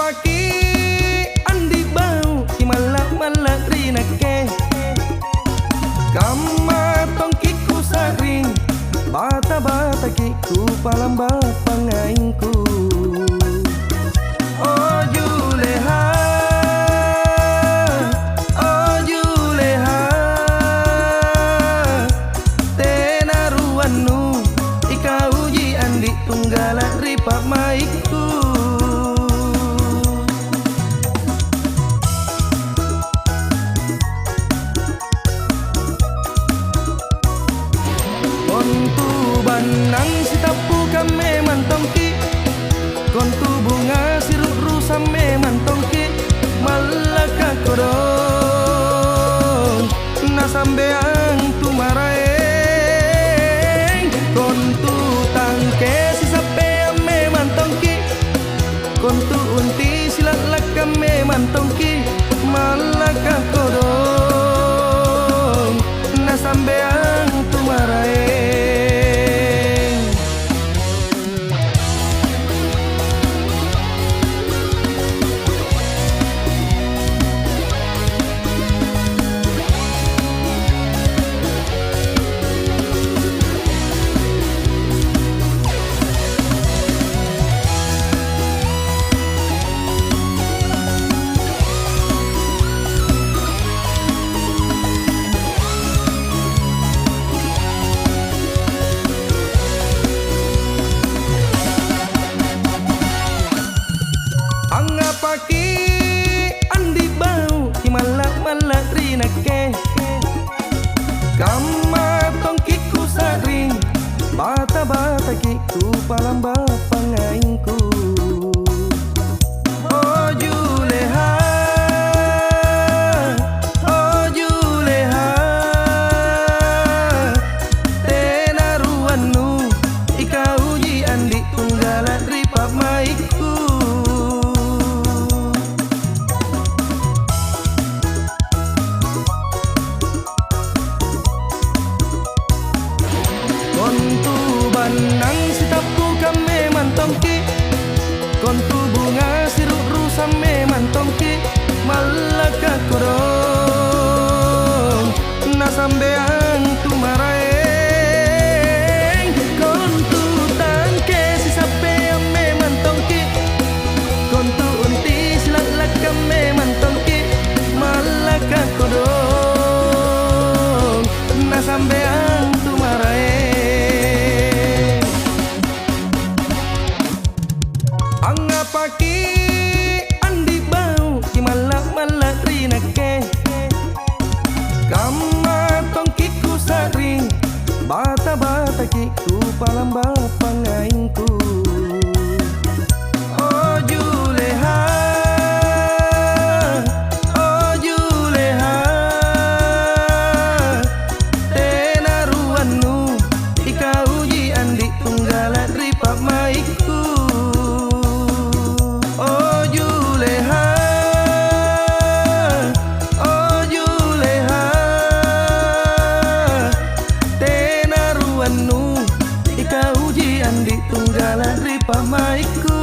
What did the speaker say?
pagi andi bau ki malak rinake kama tongkiku saring bata kiku palamba pangaingku oh juleha tenaruannu ika uji andi tunggala ripa maiku kontu banang sitapu kame mantongki kontu bunga siruk rusa me mantongki malaka kodong nasambeang tumaraeng kontu tangke sisape ame mantongki kontu unti silalak kame mantongki malaka kodong nasambeang tumaraeng. Pagi andi bau ki malak rinake kama tongkiku saring bata kiku palamba pangaingku oh juleha tenaruannu ika uji andi tunggala ripa maiku kontu banang sitapu kame mantongki kontu bunga siruk rusa me mantongki malaka kodong nasambeang tumaraeng kontu tangke sisape ame mantongki kontu unti silalak kame mantongki malaka kodong nasambeang tumaraeng. Pagi andi bau ki malak rinake kama tongkiku saring bata kiku palamba pangaingku oh juleha tenaruannu ika uji andi tunggala ripa maiku ika uji andi tunggala ripa maiku